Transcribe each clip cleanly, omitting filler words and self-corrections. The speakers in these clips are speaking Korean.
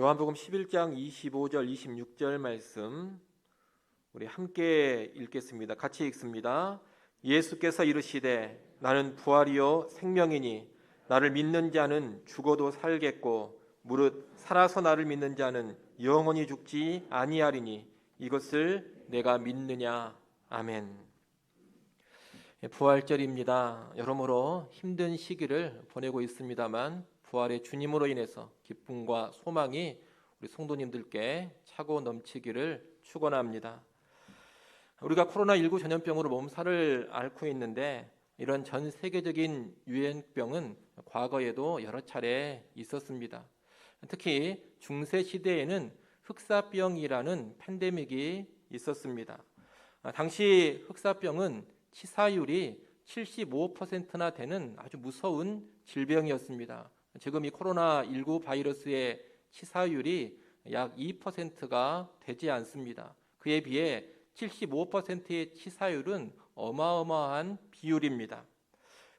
요한복음 11장 25절 26절 말씀 우리 함께 읽겠습니다. 같이 읽습니다. 예수께서 이르시되 나는 부활이요 생명이니 나를 믿는 자는 죽어도 살겠고 무릇 살아서 나를 믿는 자는 영원히 죽지 아니하리니 이것을 내가 믿느냐. 아멘. 부활절입니다. 여러모로 힘든 시기를 보내고 있습니다만 부활의 주님으로 인해서 기쁨과 소망이 우리 성도님들께 차고 넘치기를 축원합니다. 우리가 코로나19 전염병으로 몸살을 앓고 있는데 이런 전 세계적인 유행병은 과거에도 여러 차례 있었습니다. 특히 중세 시대에는 흑사병이라는 팬데믹이 있었습니다. 당시 흑사병은 치사율이 75%나 되는 아주 무서운 질병이었습니다. 지금 이 코로나19 바이러스의 치사율이 약 2%가 되지 않습니다. 그에 비해 75%의 치사율은 어마어마한 비율입니다.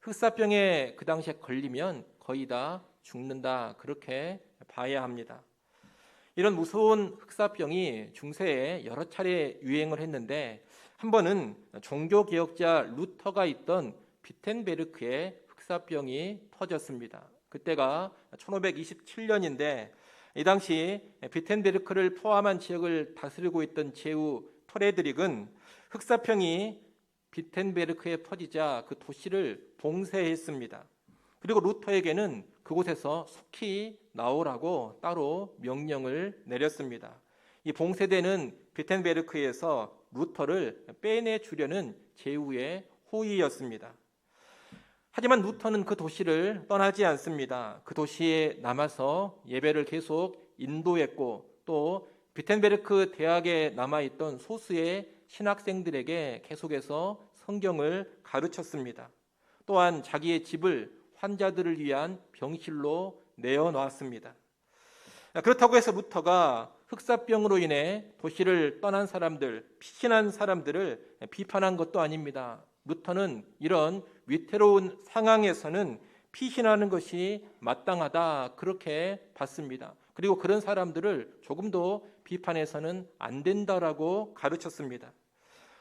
흑사병에 그 당시에 걸리면 거의 다 죽는다, 그렇게 봐야 합니다. 이런 무서운 흑사병이 중세에 여러 차례 유행을 했는데 한 번은 종교개혁자 루터가 있던 비텐베르크에 흑사병이 터졌습니다. 그때가 1527년인데 이 당시 비텐베르크를 포함한 지역을 다스리고 있던 제후 프레드릭은 흑사병이 비텐베르크에 퍼지자 그 도시를 봉쇄했습니다. 그리고 루터에게는 그곳에서 속히 나오라고 따로 명령을 내렸습니다. 이 봉쇄되는 비텐베르크에서 루터를 빼내주려는 제후의 호의였습니다. 하지만 루터는 그 도시를 떠나지 않습니다. 그 도시에 남아서 예배를 계속 인도했고 또 비텐베르크 대학에 남아있던 소수의 신학생들에게 계속해서 성경을 가르쳤습니다. 또한 자기의 집을 환자들을 위한 병실로 내어놓았습니다. 그렇다고 해서 루터가 흑사병으로 인해 도시를 떠난 사람들, 피신한 사람들을 비판한 것도 아닙니다. 루터는 이런 위태로운 상황에서는 피신하는 것이 마땅하다, 그렇게 봤습니다. 그리고 그런 사람들을 조금도 비판해서는 안 된다라고 가르쳤습니다.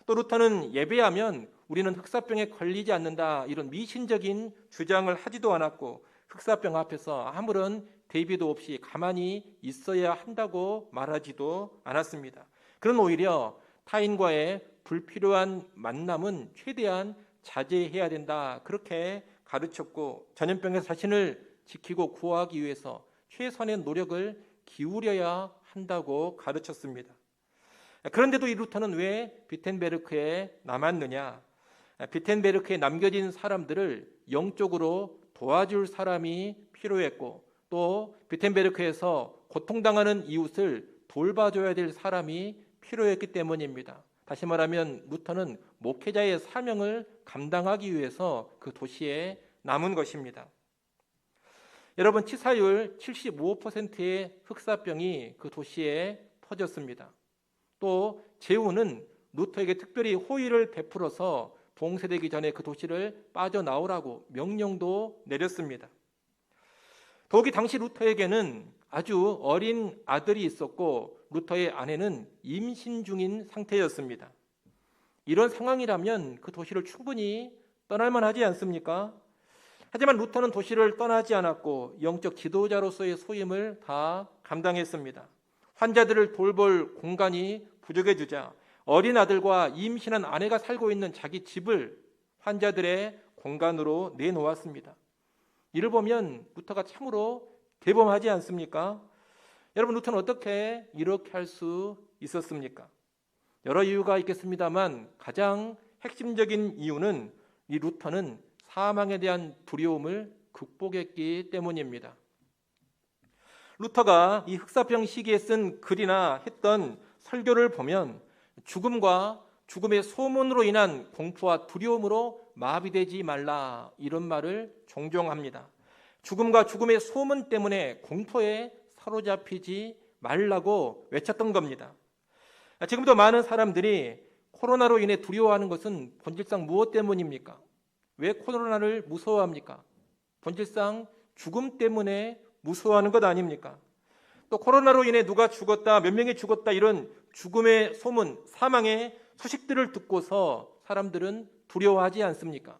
또 루터는 예배하면 우리는 흑사병에 걸리지 않는다, 이런 미신적인 주장을 하지도 않았고 흑사병 앞에서 아무런 대비도 없이 가만히 있어야 한다고 말하지도 않았습니다. 그런 오히려 타인과의 불필요한 만남은 최대한 자제해야 된다, 그렇게 가르쳤고 전염병에서 자신을 지키고 구하기 위해서 최선의 노력을 기울여야 한다고 가르쳤습니다. 그런데도 이 루터는 왜 비텐베르크에 남았느냐? 비텐베르크에 남겨진 사람들을 영적으로 도와줄 사람이 필요했고 또 비텐베르크에서 고통당하는 이웃을 돌봐줘야 될 사람이 필요했기 때문입니다. 다시 말하면 루터는 목회자의 사명을 감당하기 위해서 그 도시에 남은 것입니다. 여러분, 치사율 75%의 흑사병이 그 도시에 퍼졌습니다. 또 제후는 루터에게 특별히 호의를 베풀어서 봉쇄되기 전에 그 도시를 빠져나오라고 명령도 내렸습니다. 더욱이 당시 루터에게는 아주 어린 아들이 있었고 루터의 아내는 임신 중인 상태였습니다. 이런 상황이라면 그 도시를 충분히 떠날 만하지 않습니까? 하지만 루터는 도시를 떠나지 않았고 영적 지도자로서의 소임을 다 감당했습니다. 환자들을 돌볼 공간이 부족해지자 어린 아들과 임신한 아내가 살고 있는 자기 집을 환자들의 공간으로 내놓았습니다. 이를 보면 루터가 참으로 대범하지 않습니까? 여러분, 루터는 어떻게 이렇게 할 수 있었습니까? 여러 이유가 있겠습니다만 가장 핵심적인 이유는 이 루터는 사망에 대한 두려움을 극복했기 때문입니다. 루터가 이 흑사병 시기에 쓴 글이나 했던 설교를 보면 죽음과 죽음의 소문으로 인한 공포와 두려움으로 마비되지 말라, 이런 말을 종종 합니다. 죽음과 죽음의 소문 때문에 공포에 사로잡히지 말라고 외쳤던 겁니다. 지금도 많은 사람들이 코로나로 인해 두려워하는 것은 본질상 무엇 때문입니까? 왜 코로나를 무서워합니까? 본질상 죽음 때문에 무서워하는 것 아닙니까? 또 코로나로 인해 누가 죽었다, 몇 명이 죽었다 이런 죽음의 소문, 사망의 소식들을 듣고서 사람들은 두려워하지 않습니까?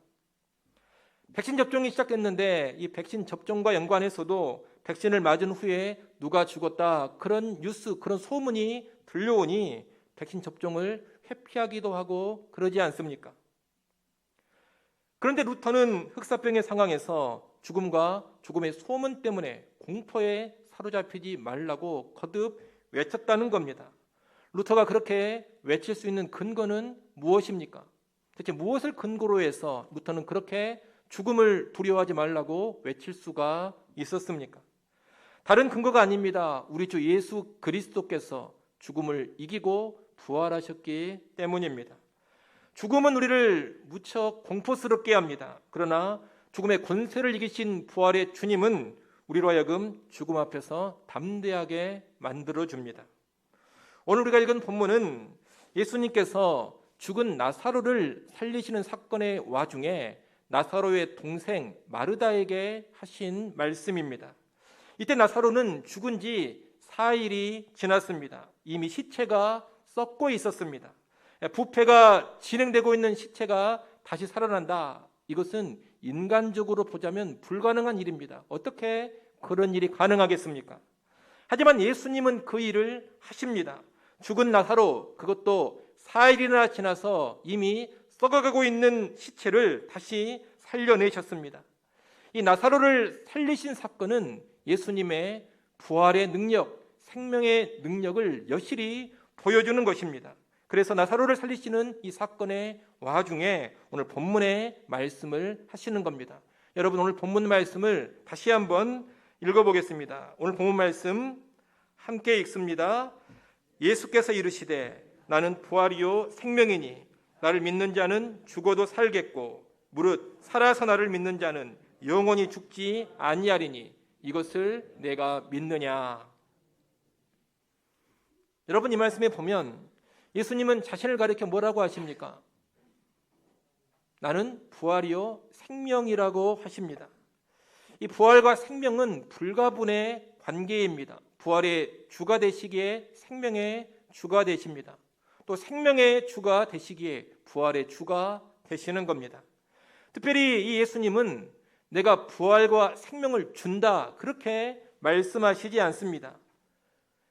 백신 접종이 시작됐는데 이 백신 접종과 연관해서도 백신을 맞은 후에 누가 죽었다 그런 뉴스, 그런 소문이 들려오니 백신 접종을 회피하기도 하고 그러지 않습니까? 그런데 루터는 흑사병의 상황에서 죽음과 죽음의 소문 때문에 공포에 사로잡히지 말라고 거듭 외쳤다는 겁니다. 루터가 그렇게 외칠 수 있는 근거는 무엇입니까? 대체 무엇을 근거로 해서 루터는 그렇게 죽음을 두려워하지 말라고 외칠 수가 있었습니까? 다른 근거가 아닙니다. 우리 주 예수 그리스도께서 죽음을 이기고 부활하셨기 때문입니다. 죽음은 우리를 무척 공포스럽게 합니다. 그러나 죽음의 권세를 이기신 부활의 주님은 우리로 하여금 죽음 앞에서 담대하게 만들어줍니다. 오늘 우리가 읽은 본문은 예수님께서 죽은 나사로를 살리시는 사건의 와중에 나사로의 동생 마르다에게 하신 말씀입니다. 이때 나사로는 죽은 지 4일이 지났습니다. 이미 시체가 썩고 있었습니다. 부패가 진행되고 있는 시체가 다시 살아난다. 이것은 인간적으로 보자면 불가능한 일입니다. 어떻게 그런 일이 가능하겠습니까? 하지만 예수님은 그 일을 하십니다. 죽은 나사로, 그것도 4일이나 지나서 이미 썩어가고 있는 시체를 다시 살려내셨습니다. 이 나사로를 살리신 사건은 예수님의 부활의 능력, 생명의 능력을 여실히 보여주는 것입니다. 그래서 나사로를 살리시는 이 사건의 와중에 오늘 본문의 말씀을 하시는 겁니다. 여러분, 오늘 본문 말씀을 다시 한번 읽어보겠습니다. 오늘 본문 말씀 함께 읽습니다. 예수께서 이르시되 나는 부활이요 생명이니 나를 믿는 자는 죽어도 살겠고 무릇 살아서 나를 믿는 자는 영원히 죽지 아니하리니 이것을 내가 믿느냐. 여러분, 이 말씀에 보면 예수님은 자신을 가리켜 뭐라고 하십니까? 나는 부활이요 생명이라고 하십니다. 이 부활과 생명은 불가분의 관계입니다. 부활의 주가 되시기에 생명의 주가 되십니다. 또 생명의 주가 되시기에 부활의 주가 되시는 겁니다. 특별히 이 예수님은 내가 부활과 생명을 준다 그렇게 말씀하시지 않습니다.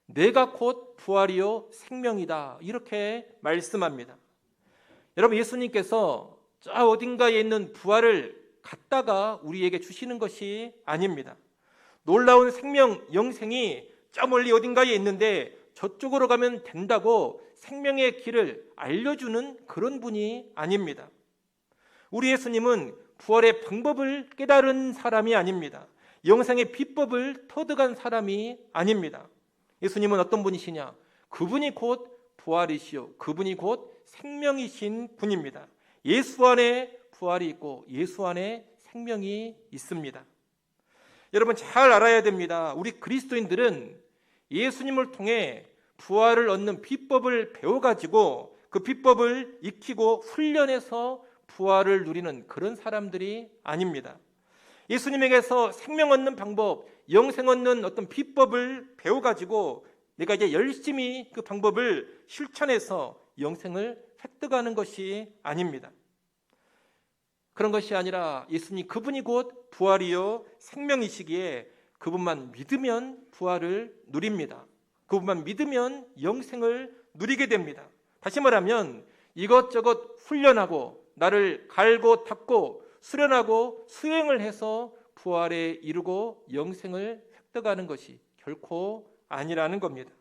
내가 곧 부활이요 생명이다 이렇게 말씀합니다. 여러분, 예수님께서 저 어딘가에 있는 부활을 갖다가 우리에게 주시는 것이 아닙니다. 놀라운 생명, 영생이 저 멀리 어딘가에 있는데 저쪽으로 가면 된다고 생명의 길을 알려주는 그런 분이 아닙니다. 우리 예수님은 부활의 방법을 깨달은 사람이 아닙니다. 영생의 비법을 터득한 사람이 아닙니다. 예수님은 어떤 분이시냐? 그분이 곧 부활이시요 그분이 곧 생명이신 분입니다. 예수 안에 부활이 있고 예수 안에 생명이 있습니다. 여러분, 잘 알아야 됩니다. 우리 그리스도인들은 예수님을 통해 부활을 얻는 비법을 배워가지고 그 비법을 익히고 훈련해서 부활을 누리는 그런 사람들이 아닙니다. 예수님에게서 생명 얻는 방법, 영생 얻는 어떤 비법을 배워가지고 내가 이제 열심히 그 방법을 실천해서 영생을 획득하는 것이 아닙니다. 그런 것이 아니라 예수님 그분이 곧 부활이요 생명이시기에 그분만 믿으면 부활을 누립니다. 그분만 믿으면 영생을 누리게 됩니다. 다시 말하면 이것저것 훈련하고 나를 갈고 닦고 수련하고 수행을 해서 부활에 이르고 영생을 획득하는 것이 결코 아니라는 겁니다.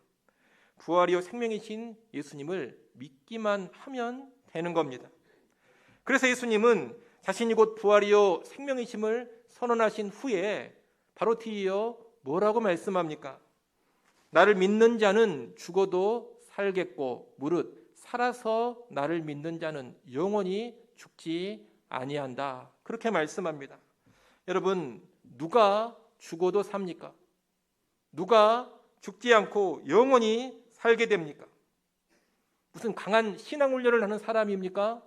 부활이요 생명이신 예수님을 믿기만 하면 되는 겁니다. 그래서 예수님은 자신이 곧 부활이요 생명이심을 선언하신 후에 바로 뒤이어 뭐라고 말씀합니까? 나를 믿는 자는 죽어도 살겠고 무릇 살아서 나를 믿는 자는 영원히 죽지 아니한다. 그렇게 말씀합니다. 여러분, 누가 죽어도 삽니까? 누가 죽지 않고 영원히 살게 됩니까? 무슨 강한 신앙 훈련을 하는 사람입니까?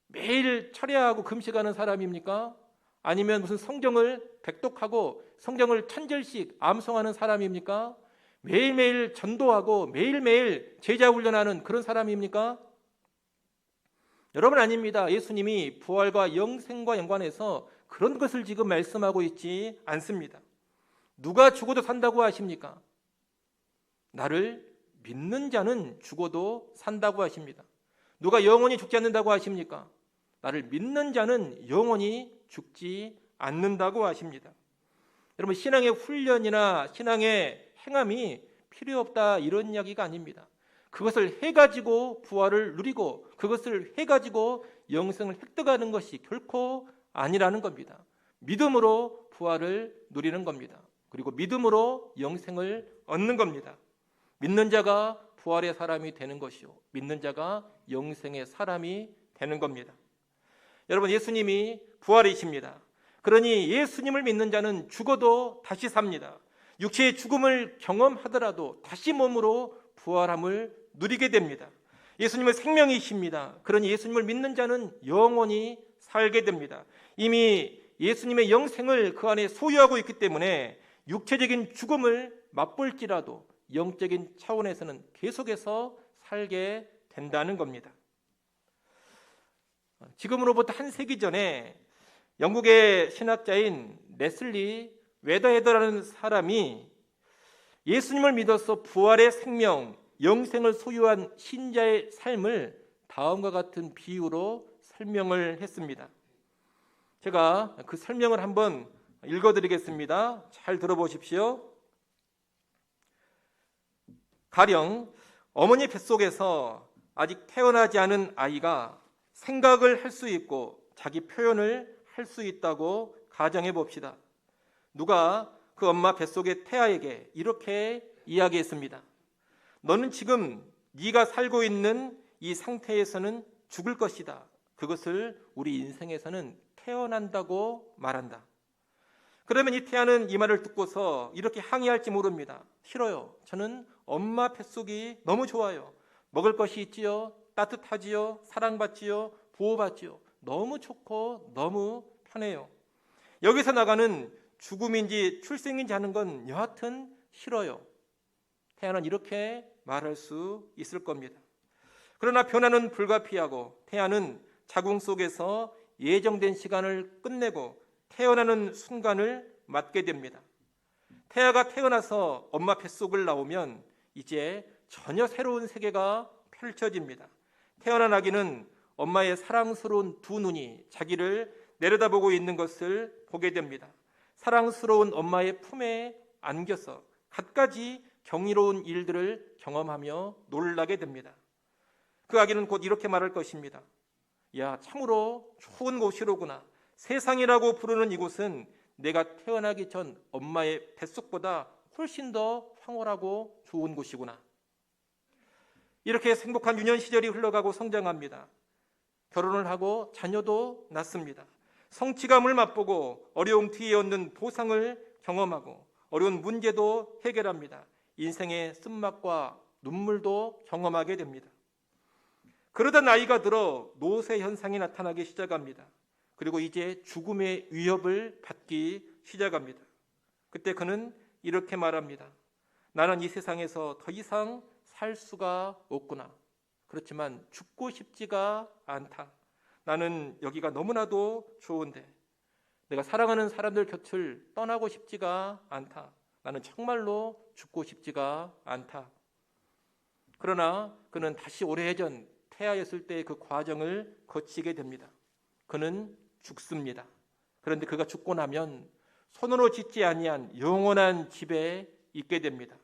매일 철야하고 금식하는 사람입니까? 아니면 무슨 성경을 백독하고 성경을 천절씩 암송하는 사람입니까? 매일매일 전도하고 매일매일 제자 훈련하는 그런 사람입니까? 여러분, 아닙니다. 예수님이 부활과 영생과 연관해서 그런 것을 지금 말씀하고 있지 않습니다. 누가 죽어도 산다고 하십니까? 나를 믿는 자는 죽어도 산다고 하십니다. 누가 영원히 죽지 않는다고 하십니까? 나를 믿는 자는 영원히 죽지 않는다고 하십니다. 여러분, 신앙의 훈련이나 신앙의 행함이 필요 없다 이런 이야기가 아닙니다. 그것을 해가지고 부활을 누리고 그것을 해가지고 영생을 획득하는 것이 결코 아니라는 겁니다. 믿음으로 부활을 누리는 겁니다. 그리고 믿음으로 영생을 얻는 겁니다. 믿는 자가 부활의 사람이 되는 것이요, 믿는 자가 영생의 사람이 되는 겁니다. 여러분, 예수님이 부활이십니다. 그러니 예수님을 믿는 자는 죽어도 다시 삽니다. 육체의 죽음을 경험하더라도 다시 몸으로 부활함을 누리게 됩니다. 예수님은 생명이십니다. 그러니 예수님을 믿는 자는 영원히 살게 됩니다. 이미 예수님의 영생을 그 안에 소유하고 있기 때문에 육체적인 죽음을 맛볼지라도 영적인 차원에서는 계속해서 살게 된다는 겁니다. 지금으로부터 한 세기 전에 영국의 신학자인 레슬리 웨더헤더라는 사람이 예수님을 믿어서 부활의 생명, 영생을 소유한 신자의 삶을 다음과 같은 비유로 설명을 했습니다. 제가 그 설명을 한번 읽어드리겠습니다. 잘 들어보십시오. 가령 어머니 뱃속에서 아직 태어나지 않은 아이가 생각을 할 수 있고 자기 표현을 할 수 있다고 가정해 봅시다. 누가 그 엄마 뱃속의 태아에게 이렇게 이야기했습니다. 너는 지금 네가 살고 있는 이 상태에서는 죽을 것이다. 그것을 우리 인생에서는 태어난다고 말한다. 그러면 이 태아는 이 말을 듣고서 이렇게 항의할지 모릅니다. 싫어요. 저는 엄마 뱃속이 너무 좋아요. 먹을 것이 있지요. 따뜻하지요. 사랑받지요. 보호받지요. 너무 좋고 너무 편해요. 여기서 나가는 죽음인지 출생인지 하는 건 여하튼 싫어요. 태아는 이렇게 말할 수 있을 겁니다. 그러나 변화는 불가피하고 태아는 자궁 속에서 예정된 시간을 끝내고 태어나는 순간을 맞게 됩니다. 태아가 태어나서 엄마 뱃속을 나오면 이제 전혀 새로운 세계가 펼쳐집니다. 태어난 아기는 엄마의 사랑스러운 두 눈이 자기를 내려다보고 있는 것을 보게 됩니다. 사랑스러운 엄마의 품에 안겨서 갖가지 경이로운 일들을 경험하며 놀라게 됩니다. 그 아기는 곧 이렇게 말할 것입니다. 야, 참으로 좋은 곳이로구나. 세상이라고 부르는 이곳은 내가 태어나기 전 엄마의 뱃속보다 훨씬 더 황홀하고 좋은 곳이구나. 이렇게 행복한 유년 시절이 흘러가고 성장합니다. 결혼을 하고 자녀도 낳습니다. 성취감을 맛보고 어려움 뒤에 얻는 보상을 경험하고 어려운 문제도 해결합니다. 인생의 쓴맛과 눈물도 경험하게 됩니다. 그러다 나이가 들어 노쇠 현상이 나타나기 시작합니다. 그리고 이제 죽음의 위협을 받기 시작합니다. 그때 그는 이렇게 말합니다. 나는 이 세상에서 더 이상 살 수가 없구나. 그렇지만 죽고 싶지가 않다. 나는 여기가 너무나도 좋은데 내가 사랑하는 사람들 곁을 떠나고 싶지가 않다. 나는 정말로 죽고 싶지가 않다. 그러나 그는 다시 오래전 태아였을 때의 그 과정을 거치게 됩니다. 그는 죽습니다. 그런데 그가 죽고 나면 손으로 짓지 아니한 영원한 집에 있게 됩니다.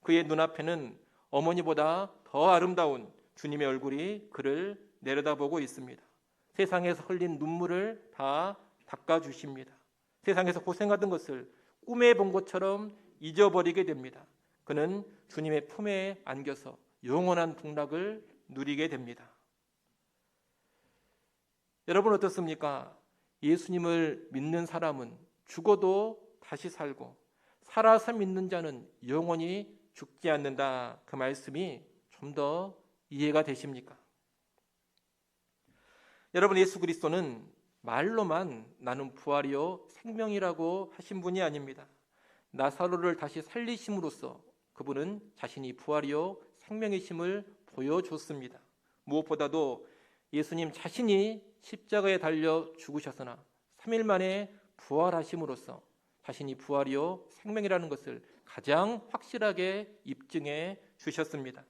그의 눈앞에는 어머니보다 더 아름다운 주님의 얼굴이 그를 내려다보고 있습니다. 세상에서 흘린 눈물을 다 닦아주십니다. 세상에서 고생하던 것을 꿈에 본 것처럼 잊어버리게 됩니다. 그는 주님의 품에 안겨서 영원한 복락을 누리게 됩니다. 여러분 어떻습니까? 예수님을 믿는 사람은 죽어도 다시 살고 살아서 믿는 자는 영원히 죽지 않는다. 그 말씀이 좀 더 이해가 되십니까? 여러분, 예수 그리스도는 말로만 나는 부활이요 생명이라고 하신 분이 아닙니다. 나사로를 다시 살리심으로써 그분은 자신이 부활이요 생명이심을 보여줬습니다. 무엇보다도 예수님 자신이 십자가에 달려 죽으셨으나 3일 만에 부활하심으로써 자신이 부활이요 생명이라는 것을 가장 확실하게 입증해 주셨습니다.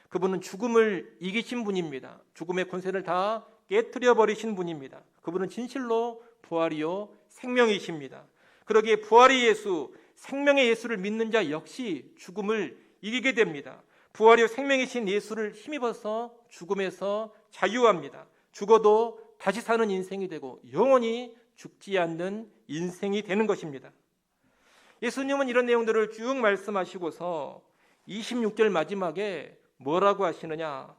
그분은 죽음을 이기신 분입니다. 죽음의 권세를 다 깨트려 버리신 분입니다. 그분은 진실로 부활이요 생명이십니다. 그러기에 부활의 예수, 생명의 예수를 믿는 자 역시 죽음을 이기게 됩니다. 부활이요 생명이신 예수를 힘입어서 죽음에서 자유합니다. 죽어도 다시 사는 인생이 되고 영원히 죽지 않는 인생이 되는 것입니다. 예수님은 이런 내용들을 쭉 말씀하시고서 26절 마지막에 뭐라고 하시느냐?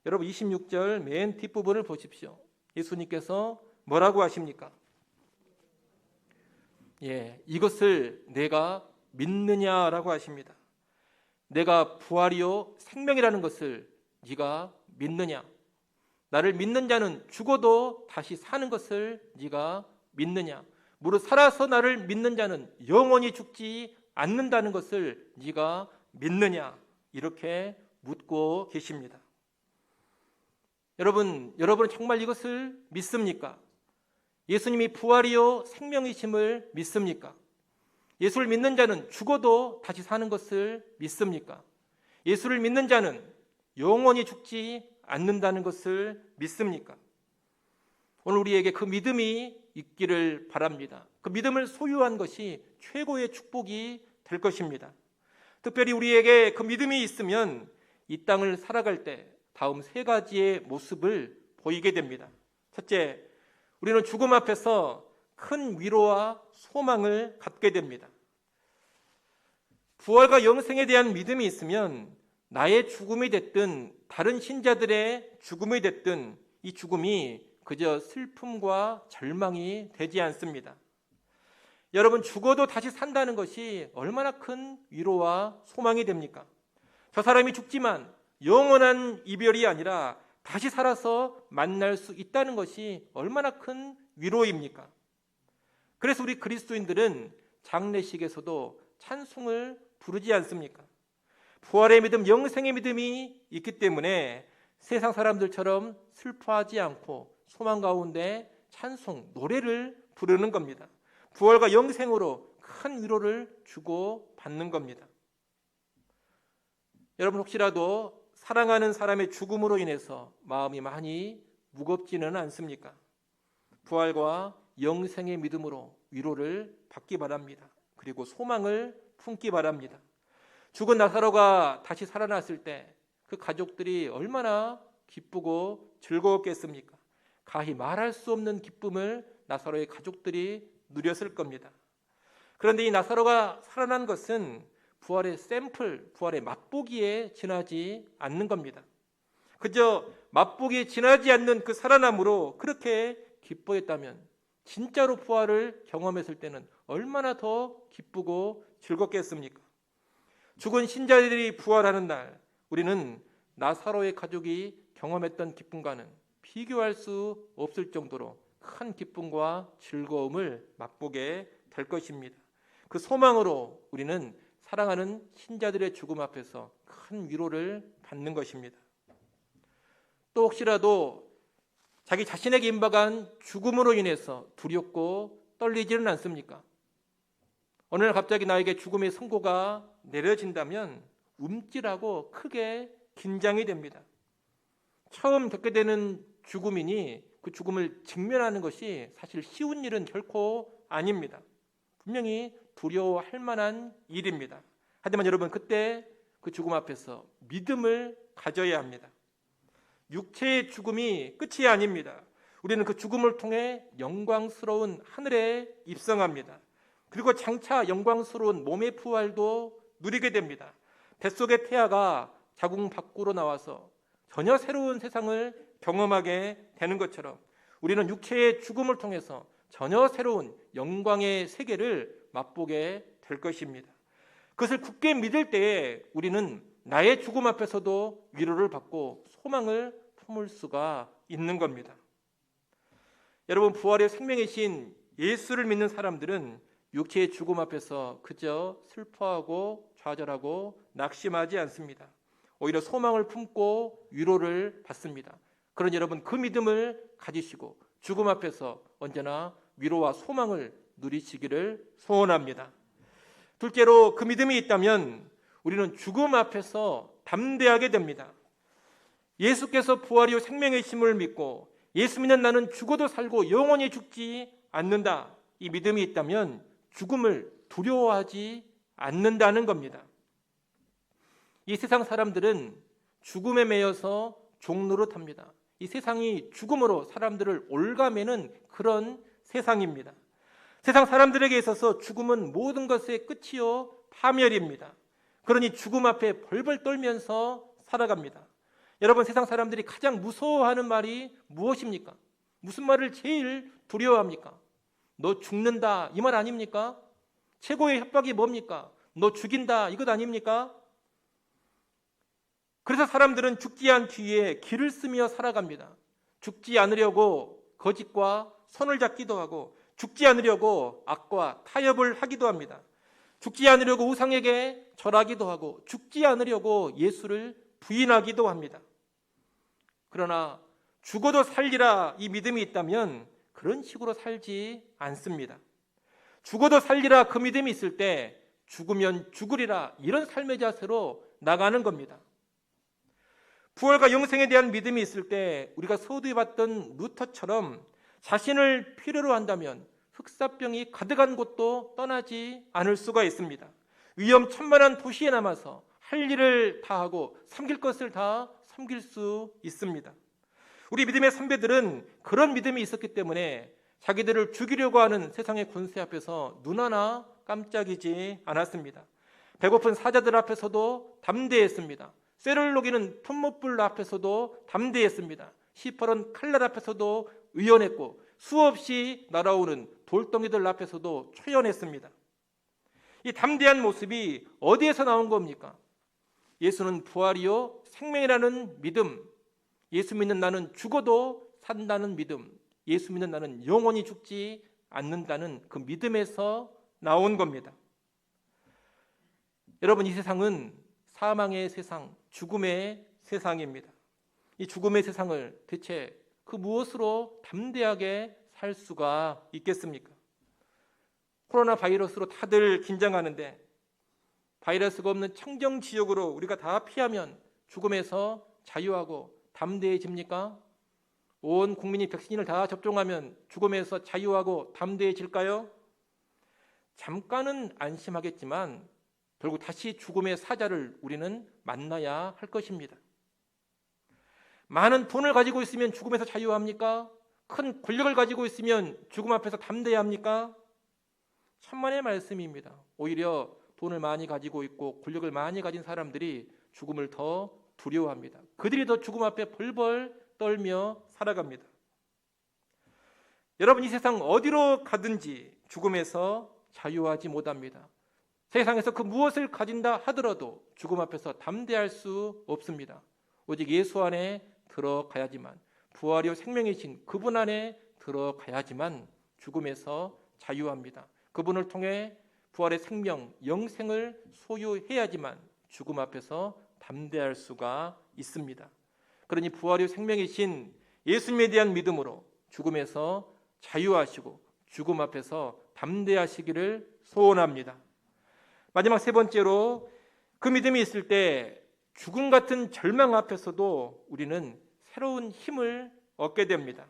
여러분 26절 맨 뒷부분을 보십시오. 예수님께서 뭐라고 하십니까? 이것을 내가 믿느냐라고 하십니다. 내가 부활이요 생명이라는 것을 네가 믿느냐? 나를 믿는 자는 죽어도 다시 사는 것을 네가 믿느냐? 무릇 살아서 나를 믿는 자는 영원히 죽지 않는다는 것을 네가 믿느냐? 이렇게 묻고 계십니다. 여러분은 정말 이것을 믿습니까? 예수님이 부활이요 생명이심을 믿습니까? 예수를 믿는 자는 죽어도 다시 사는 것을 믿습니까? 예수를 믿는 자는 영원히 죽지 않는다는 것을 믿습니까? 오늘 우리에게 그 믿음이 있기를 바랍니다. 그 믿음을 소유한 것이 최고의 축복이 될 것입니다. 특별히 우리에게 그 믿음이 있으면 이 땅을 살아갈 때 다음 세 가지의 모습을 보이게 됩니다. 첫째, 우리는 죽음 앞에서 큰 위로와 소망을 갖게 됩니다. 부활과 영생에 대한 믿음이 있으면 나의 죽음이 됐든 다른 신자들의 죽음이 됐든 이 죽음이 그저 슬픔과 절망이 되지 않습니다. 여러분, 죽어도 다시 산다는 것이 얼마나 큰 위로와 소망이 됩니까? 저 사람이 죽지만 영원한 이별이 아니라 다시 살아서 만날 수 있다는 것이 얼마나 큰 위로입니까? 그래서 우리 그리스도인들은 장례식에서도 찬송을 부르지 않습니까? 부활의 믿음, 영생의 믿음이 있기 때문에 세상 사람들처럼 슬퍼하지 않고 소망 가운데 찬송, 노래를 부르는 겁니다. 부활과 영생으로 큰 위로를 주고 받는 겁니다. 여러분, 혹시라도 사랑하는 사람의 죽음으로 인해서 마음이 많이 무겁지는 않습니까? 부활과 영생의 믿음으로 위로를 받기 바랍니다. 그리고 소망을 품기 바랍니다. 죽은 나사로가 다시 살아났을 때 그 가족들이 얼마나 기쁘고 즐거웠겠습니까? 가히 말할 수 없는 기쁨을 나사로의 가족들이 누렸을 겁니다. 그런데 이 나사로가 살아난 것은 부활의 샘플, 부활의 맛보기에 지나지 않는 겁니다. 그저 맛보기에 지나지 않는 그 살아남으로 그렇게 기뻐했다면 진짜로 부활을 경험했을 때는 얼마나 더 기쁘고 즐겁겠습니까? 죽은 신자들이 부활하는 날, 우리는 나사로의 가족이 경험했던 기쁨과는 비교할 수 없을 정도로 큰 기쁨과 즐거움을 맛보게 될 것입니다. 그 소망으로 우리는 사랑하는 신자들의 죽음 앞에서 큰 위로를 받는 것입니다. 또 혹시라도 자기 자신에게 임박한 죽음으로 인해서 두렵고 떨리지는 않습니까? 어느 날 갑자기 나에게 죽음의 선고가 내려진다면 움찔하고 크게 긴장이 됩니다. 처음 겪게 되는 죽음이니 그 죽음을 직면하는 것이 사실 쉬운 일은 결코 아닙니다. 분명히 두려워할 만한 일입니다. 하지만 여러분, 그때 그 죽음 앞에서 믿음을 가져야 합니다. 육체의 죽음이 끝이 아닙니다. 우리는 그 죽음을 통해 영광스러운 하늘에 입성합니다. 그리고 장차 영광스러운 몸의 부활도 누리게 됩니다. 뱃속의 태아가 자궁 밖으로 나와서 전혀 새로운 세상을 경험하게 되는 것처럼 우리는 육체의 죽음을 통해서 전혀 새로운 영광의 세계를 맛보게 될 것입니다. 그것을 굳게 믿을 때에 우리는 나의 죽음 앞에서도 위로를 받고 소망을 품을 수가 있는 겁니다. 여러분, 부활의 생명이신 예수를 믿는 사람들은 육체의 죽음 앞에서 그저 슬퍼하고 좌절하고 낙심하지 않습니다. 오히려 소망을 품고 위로를 받습니다. 그러니 여러분, 그 믿음을 가지시고 죽음 앞에서 언제나 위로와 소망을 누리시기를 소원합니다. 둘째로, 그 믿음이 있다면 우리는 죽음 앞에서 담대하게 됩니다. 예수께서 부활이요 생명이심을 믿고 예수 믿는 나는 죽어도 살고 영원히 죽지 않는다, 이 믿음이 있다면 죽음을 두려워하지 않는다는 겁니다. 이 세상 사람들은 죽음에 매여서 종노릇합니다. 이 세상이 죽음으로 사람들을 올가매는 그런 세상입니다. 세상 사람들에게 있어서 죽음은 모든 것의 끝이요 파멸입니다. 그러니 죽음 앞에 벌벌 떨면서 살아갑니다. 여러분, 세상 사람들이 가장 무서워하는 말이 무엇입니까? 무슨 말을 제일 두려워합니까? 너 죽는다, 이 말 아닙니까? 최고의 협박이 뭡니까? 너 죽인다, 이것 아닙니까? 그래서 사람들은 죽지 않기 위해 길을 쓰며 살아갑니다. 죽지 않으려고 거짓과 손을 잡기도 하고, 죽지 않으려고 악과 타협을 하기도 합니다. 죽지 않으려고 우상에게 절하기도 하고, 죽지 않으려고 예수를 부인하기도 합니다. 그러나 죽어도 살리라, 이 믿음이 있다면 그런 식으로 살지 않습니다. 죽어도 살리라, 그 믿음이 있을 때 죽으면 죽으리라, 이런 삶의 자세로 나가는 겁니다. 부활과 영생에 대한 믿음이 있을 때 우리가 서두에 봤던 루터처럼 자신을 필요로 한다면 흑사병이 가득한 곳도 떠나지 않을 수가 있습니다. 위험천만한 도시에 남아서 할 일을 다 하고 섬길 것을 다 섬길 수 있습니다. 우리 믿음의 선배들은 그런 믿음이 있었기 때문에 자기들을 죽이려고 하는 세상의 권세 앞에서 눈 하나 깜짝이지 않았습니다. 배고픈 사자들 앞에서도 담대했습니다. 쇠를 녹이는 품목불 앞에서도 담대했습니다. 시퍼런 칼날 앞에서도 의연했고, 수없이 날아오는 돌덩이들 앞에서도 초연했습니다. 이 담대한 모습이 어디에서 나온 겁니까? 예수는 부활이요 생명이라는 믿음, 예수 믿는 나는 죽어도 산다는 믿음, 예수 믿는 나는 영원히 죽지 않는다는 그 믿음에서 나온 겁니다. 여러분, 이 세상은 사망의 세상, 죽음의 세상입니다. 이 죽음의 세상을 대체 그 무엇으로 담대하게 살 수가 있겠습니까? 코로나 바이러스로 다들 긴장하는데, 바이러스가 없는 청정 지역으로 우리가 다 피하면 죽음에서 자유하고 담대해집니까? 온 국민이 백신을 다 접종하면 죽음에서 자유하고 담대해질까요? 잠깐은 안심하겠지만 결국 다시 죽음의 사자를 우리는 만나야 할 것입니다. 많은 돈을 가지고 있으면 죽음에서 자유합니까? 큰 권력을 가지고 있으면 죽음 앞에서 담대해야 합니까? 천만의 말씀입니다. 오히려 돈을 많이 가지고 있고 권력을 많이 가진 사람들이 죽음을 더 두려워합니다. 그들이 더 죽음 앞에 벌벌 떨며 살아갑니다. 여러분, 이 세상 어디로 가든지 죽음에서 자유하지 못합니다. 세상에서 그 무엇을 가진다 하더라도 죽음 앞에서 담대할 수 없습니다. 오직 예수 안에 들어가야지만, 부활이요 생명이신 그분 안에 들어가야지만 죽음에서 자유합니다. 그분을 통해 부활의 생명, 영생을 소유해야지만 죽음 앞에서 담대할 수가 있습니다. 그러니 부활이요 생명이신 예수님에 대한 믿음으로 죽음에서 자유하시고 죽음 앞에서 담대하시기를 소원합니다. 마지막 세 번째로, 그 믿음이 있을 때 죽음 같은 절망 앞에서도 우리는 새로운 힘을 얻게 됩니다.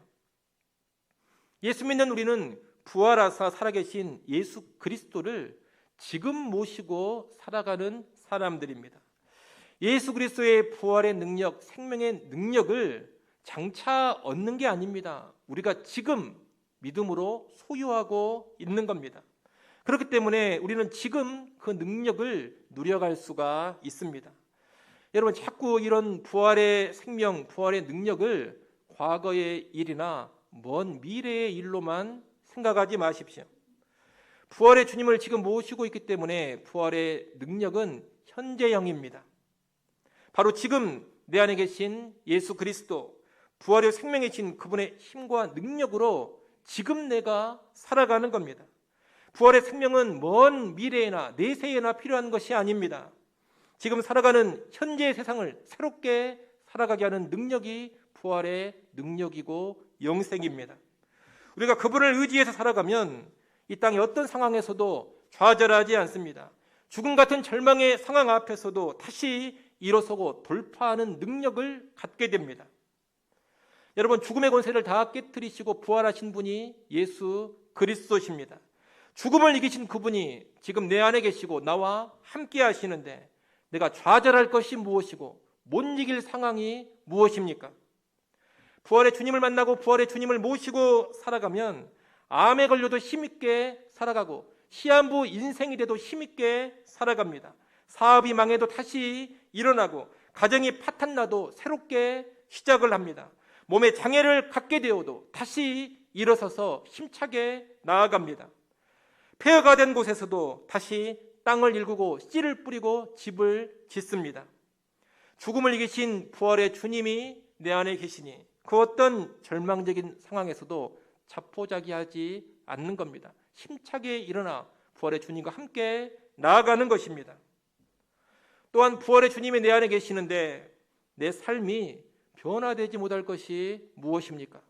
예수 믿는 우리는 부활하사 살아계신 예수 그리스도를 지금 모시고 살아가는 사람들입니다. 예수 그리스도의 부활의 능력, 생명의 능력을 장차 얻는 게 아닙니다. 우리가 지금 믿음으로 소유하고 있는 겁니다. 그렇기 때문에 우리는 지금 그 능력을 누려갈 수가 있습니다. 여러분, 자꾸 이런 부활의 생명, 부활의 능력을 과거의 일이나 먼 미래의 일로만 생각하지 마십시오. 부활의 주님을 지금 모시고 있기 때문에 부활의 능력은 현재형입니다. 바로 지금 내 안에 계신 예수 그리스도, 부활의 생명이신 그분의 힘과 능력으로 지금 내가 살아가는 겁니다. 부활의 생명은 먼 미래에나 내세에나 필요한 것이 아닙니다. 지금 살아가는 현재의 세상을 새롭게 살아가게 하는 능력이 부활의 능력이고 영생입니다. 우리가 그분을 의지해서 살아가면 이 땅의 어떤 상황에서도 좌절하지 않습니다. 죽음 같은 절망의 상황 앞에서도 다시 일어서고 돌파하는 능력을 갖게 됩니다. 여러분, 죽음의 권세를 다 깨뜨리시고 부활하신 분이 예수 그리스도십니다. 죽음을 이기신 그분이 지금 내 안에 계시고 나와 함께 하시는데 내가 좌절할 것이 무엇이고 못 이길 상황이 무엇입니까? 부활의 주님을 만나고 부활의 주님을 모시고 살아가면 암에 걸려도 힘있게 살아가고 시한부 인생이 돼도 힘있게 살아갑니다. 사업이 망해도 다시 일어나고 가정이 파탄나도 새롭게 시작을 합니다. 몸에 장애를 갖게 되어도 다시 일어서서 힘차게 나아갑니다. 폐허가 된 곳에서도 다시 땅을 일구고 씨를 뿌리고 집을 짓습니다. 죽음을 이기신 부활의 주님이 내 안에 계시니 그 어떤 절망적인 상황에서도 자포자기하지 않는 겁니다. 힘차게 일어나 부활의 주님과 함께 나아가는 것입니다. 또한 부활의 주님이 내 안에 계시는데 내 삶이 변화되지 못할 것이 무엇입니까?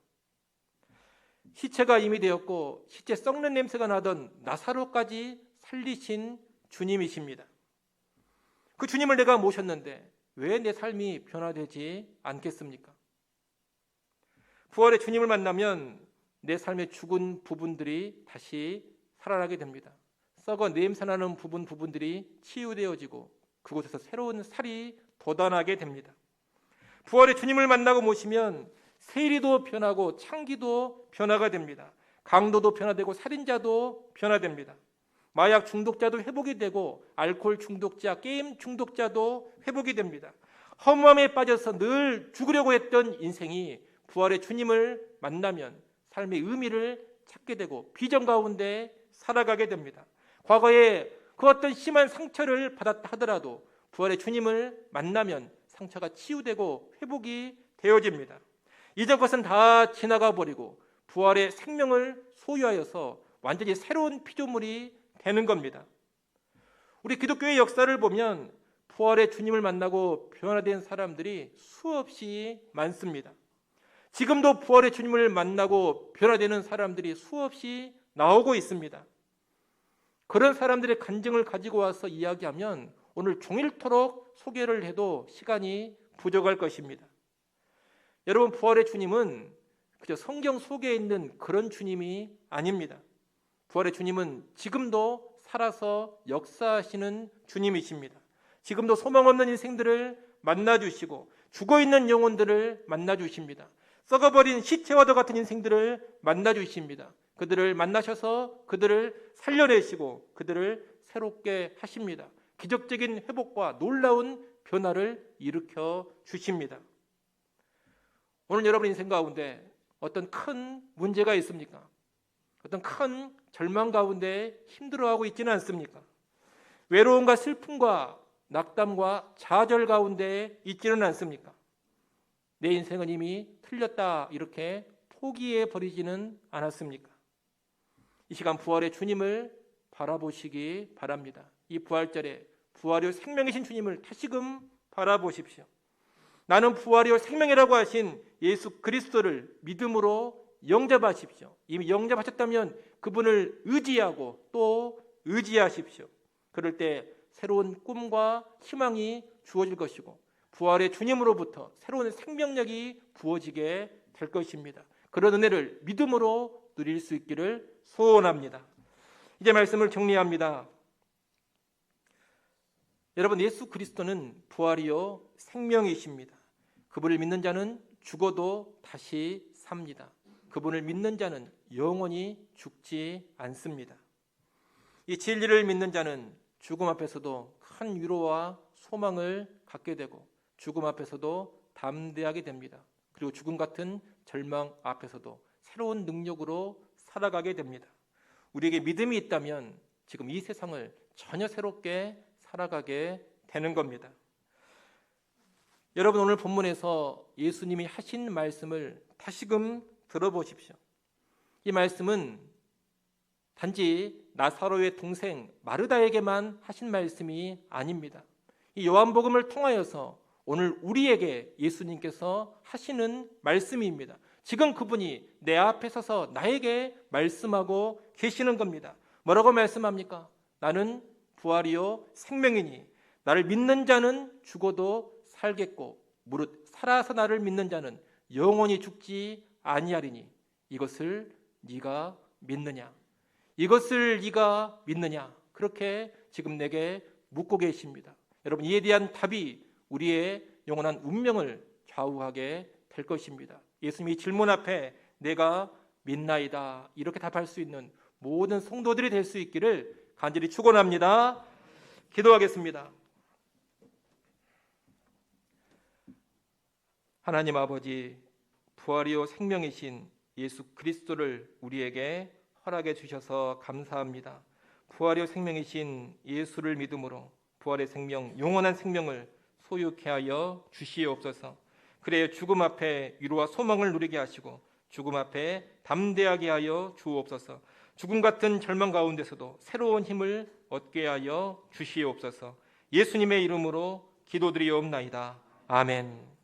시체가 이미 되었고 시체 썩는 냄새가 나던 나사로까지 살리신 주님이십니다. 그 주님을 내가 모셨는데 왜 내 삶이 변화되지 않겠습니까? 부활의 주님을 만나면 내 삶의 죽은 부분들이 다시 살아나게 됩니다. 썩어 냄새나는 부분들이 치유되어지고 그곳에서 새로운 살이 돋아나게 됩니다. 부활의 주님을 만나고 모시면 세리도 변하고 창기도 변화가 됩니다. 강도도 변화되고 살인자도 변화됩니다. 마약 중독자도 회복이 되고 알코올 중독자, 게임 중독자도 회복이 됩니다. 허무함에 빠져서 늘 죽으려고 했던 인생이 부활의 주님을 만나면 삶의 의미를 찾게 되고 비전 가운데 살아가게 됩니다. 과거에 그 어떤 심한 상처를 받았다 하더라도 부활의 주님을 만나면 상처가 치유되고 회복이 되어집니다. 이전 것은 다 지나가 버리고 부활의 생명을 소유하여서 완전히 새로운 피조물이 되는 겁니다. 우리 기독교의 역사를 보면 부활의 주님을 만나고 변화된 사람들이 수없이 많습니다. 지금도 부활의 주님을 만나고 변화되는 사람들이 수없이 나오고 있습니다. 그런 사람들의 간증을 가지고 와서 이야기하면 오늘 종일토록 소개를 해도 시간이 부족할 것입니다. 여러분, 부활의 주님은 그저 성경 속에 있는 그런 주님이 아닙니다. 부활의 주님은 지금도 살아서 역사하시는 주님이십니다. 지금도 소망 없는 인생들을 만나주시고 죽어있는 영혼들을 만나주십니다. 썩어버린 시체와도 같은 인생들을 만나주십니다. 그들을 만나셔서 그들을 살려내시고 그들을 새롭게 하십니다. 기적적인 회복과 놀라운 변화를 일으켜 주십니다. 오늘 여러분 인생 가운데 어떤 큰 문제가 있습니까? 어떤 큰 절망 가운데 힘들어하고 있지는 않습니까? 외로움과 슬픔과 낙담과 좌절 가운데 있지는 않습니까? 내 인생은 이미 틀렸다 이렇게 포기해 버리지는 않았습니까? 이 시간 부활의 주님을 바라보시기 바랍니다. 이 부활절에 부활이요 생명이신 주님을 다시금 바라보십시오. 나는 부활이요 생명이라고 하신 예수 그리스도를 믿음으로 영접하십시오. 이미 영접하셨다면 그분을 의지하고 또 의지하십시오. 그럴 때 새로운 꿈과 희망이 주어질 것이고 부활의 주님으로부터 새로운 생명력이 부어지게 될 것입니다. 그런 은혜를 믿음으로 누릴 수 있기를 소원합니다. 이제 말씀을 정리합니다. 여러분, 예수 그리스도는 부활이요 생명이십니다. 그분을 믿는 자는 죽어도 다시 삽니다. 그분을 믿는 자는 영원히 죽지 않습니다. 이 진리를 믿는 자는 죽음 앞에서도 큰 위로와 소망을 갖게 되고 죽음 앞에서도 담대하게 됩니다. 그리고 죽음 같은 절망 앞에서도 새로운 능력으로 살아가게 됩니다. 우리에게 믿음이 있다면 지금 이 세상을 전혀 새롭게 살아가게 되는 겁니다. 여러분, 오늘 본문에서 예수님이 하신 말씀을 다시금 들어보십시오. 이 말씀은 단지 나사로의 동생 마르다에게만 하신 말씀이 아닙니다. 이 요한복음을 통하여서 오늘 우리에게 예수님께서 하시는 말씀입니다. 지금 그분이 내 앞에 서서 나에게 말씀하고 계시는 겁니다. 뭐라고 말씀합니까? 나는 부활이요 생명이니 나를 믿는 자는 죽어도 살겠고 무릇 살아서 나를 믿는 자는 영원히 죽지 아니하리니 이것을 네가 믿느냐? 이것을 네가 믿느냐? 그렇게 지금 내게 묻고 계십니다. 여러분, 이에 대한 답이 우리의 영원한 운명을 좌우하게 될 것입니다. 예수님이 질문 앞에 내가 믿나이다 이렇게 답할 수 있는 모든 성도들이 될 수 있기를 간절히 축원합니다. 기도하겠습니다. 하나님 아버지, 부활이요 생명이신 예수 그리스도를 우리에게 허락해 주셔서 감사합니다. 부활이요 생명이신 예수를 믿음으로 부활의 생명, 영원한 생명을 소유케 하여 주시옵소서. 그래 죽음 앞에 위로와 소망을 누리게 하시고 죽음 앞에 담대하게 하여 주옵소서. 죽음 같은 절망 가운데서도 새로운 힘을 얻게 하여 주시옵소서. 예수님의 이름으로 기도드리옵나이다. 아멘.